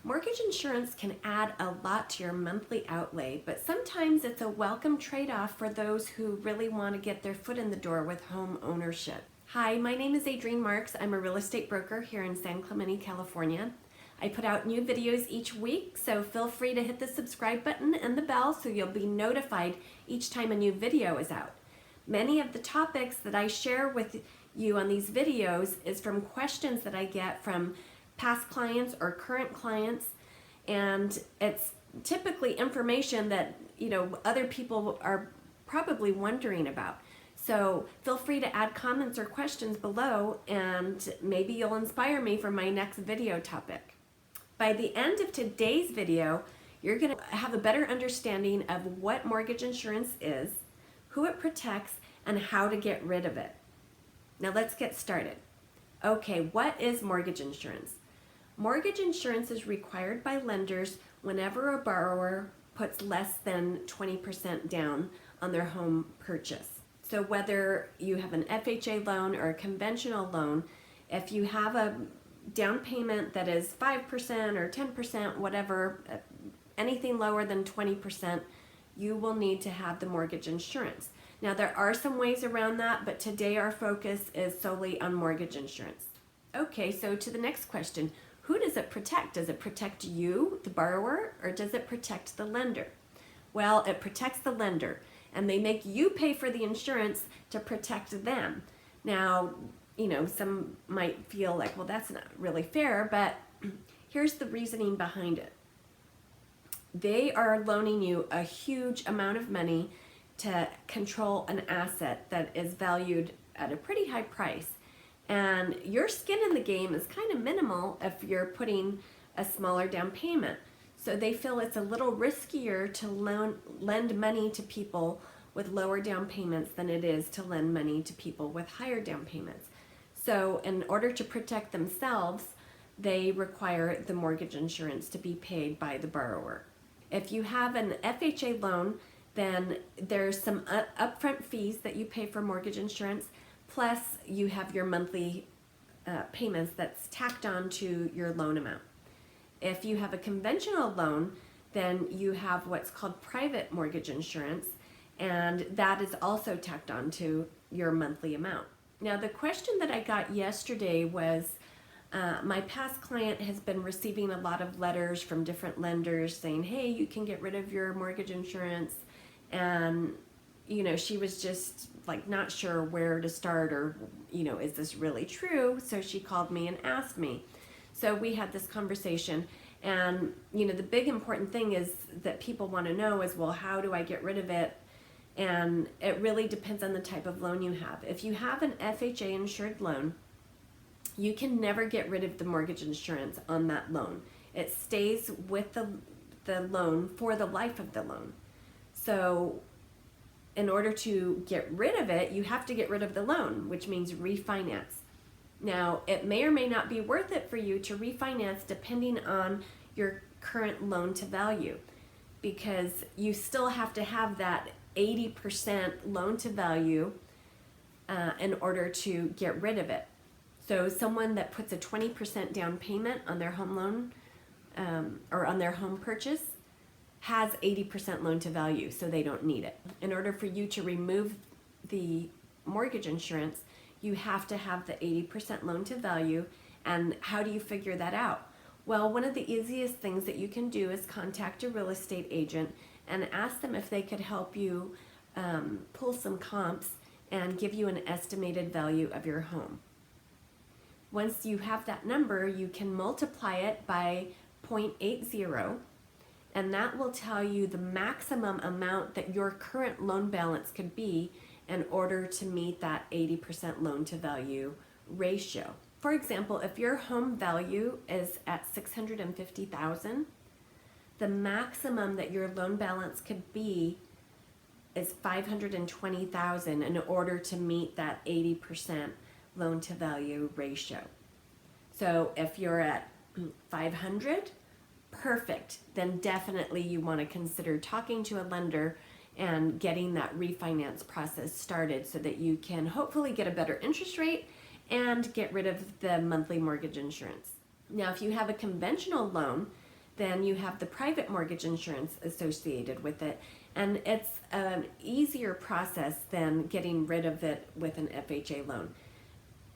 Mortgage insurance can add a lot to your monthly outlay, but sometimes it's a welcome trade-off for those who really want to get their foot in the door with home ownership. Hi, my name is Adrienne Marks. I'm a real estate broker here in San Clemente, California. I put out new videos each week, so feel free to hit the subscribe button and the bell so you'll be notified each time a new video is out. Many of the topics that I share with you on these videos is from questions that I get from past clients or current clients, and it's typically information that other people are probably wondering about. So feel free to add comments or questions below, and maybe you'll inspire me for my next video topic. By the end of today's video, you're going to have a better understanding of what mortgage insurance is, who it protects, and how to get rid of it. Now let's get started. Okay, what is mortgage insurance? Mortgage insurance is required by lenders whenever a borrower puts less than 20% down on their home purchase. So whether you have an FHA loan or a conventional loan, if you have a down payment that is 5% or 10%, whatever, anything lower than 20%, you will need to have the mortgage insurance. Now there are some ways around that, but today our focus is solely on mortgage insurance. Okay, so to the next question. Who does it protect? Does it protect you, the borrower, or does it protect the lender? Well, it protects the lender, and they make you pay for the insurance to protect them. Now, some might feel like, well, that's not really fair, but here's the reasoning behind it. They are loaning you a huge amount of money to control an asset that is valued at a pretty high price. And your skin in the game is kind of minimal if you're putting a smaller down payment. So they feel it's a little riskier to lend money to people with lower down payments than it is to lend money to people with higher down payments. So in order to protect themselves, they require the mortgage insurance to be paid by the borrower. If you have an FHA loan, then there's some upfront fees that you pay for mortgage insurance. Plus, you have your monthly payments that's tacked on to your loan amount. If you have a conventional loan, then you have what's called private mortgage insurance, and that is also tacked on to your monthly amount. Now, the question that I got yesterday was, my past client has been receiving a lot of letters from different lenders saying, hey, you can get rid of your mortgage insurance, and she was just like not sure where to start, or is this really true? So she called me and asked me. So we had this conversation, and the big important thing is that people want to know is, well, how do I get rid of it? And it really depends on the type of loan you have. If you have an FHA insured loan, you can never get rid of the mortgage insurance on that loan. It stays with the loan for the life of the loan. So in order to get rid of it, you have to get rid of the loan, which means refinance. Now, it may or may not be worth it for you to refinance depending on your current loan to value, because you still have to have that 80% loan to value in order to get rid of it. So someone that puts a 20% down payment on their home loan or on their home purchase has 80% loan to value, so they don't need it. In order for you to remove the mortgage insurance, you have to have the 80% loan to value. And how do you figure that out? Well, one of the easiest things that you can do is contact a real estate agent and ask them if they could help you pull some comps and give you an estimated value of your home. Once you have that number, you can multiply it by 0.80, and that will tell you the maximum amount that your current loan balance could be in order to meet that 80% loan to value ratio. For example, if your home value is at $650,000, the maximum that your loan balance could be is $520,000 in order to meet that 80% loan to value ratio. So if you're at 500, perfect. Then definitely you want to consider talking to a lender and getting that refinance process started so that you can hopefully get a better interest rate and get rid of the monthly mortgage insurance. Now, if you have a conventional loan, then you have the private mortgage insurance associated with it. And it's an easier process than getting rid of it with an FHA loan.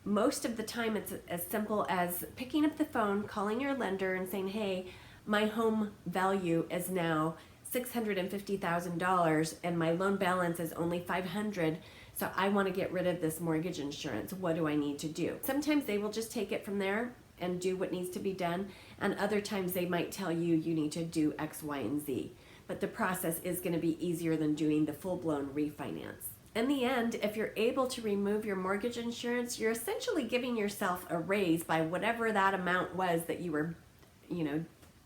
Most of the time it's as simple as picking up the phone, calling your lender and saying, hey, my home value is now $650,000 and my loan balance is only $500, so I want to get rid of this mortgage insurance. What do I need to do? Sometimes they will just take it from there and do what needs to be done, and other times they might tell you you need to do X, Y, and Z. But the process is going to be easier than doing the full-blown refinance. In the end, if you're able to remove your mortgage insurance, you're essentially giving yourself a raise by whatever that amount was that you were,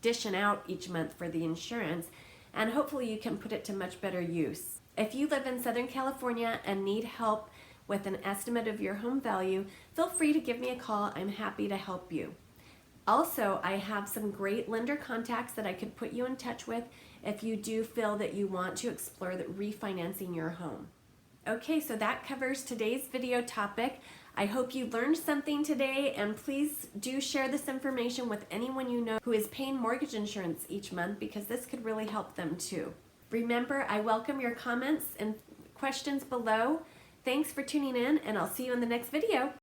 dishing out each month for the insurance, and hopefully you can put it to much better use. If you live in Southern California and need help with an estimate of your home value, feel free to give me a call. I'm happy to help you. Also, I have some great lender contacts that I could put you in touch with if you do feel that you want to explore refinancing your home. Okay, so that covers today's video topic. I hope you learned something today, and please do share this information with anyone you know who is paying mortgage insurance each month, because this could really help them too. Remember, I welcome your comments and questions below. Thanks for tuning in, and I'll see you in the next video.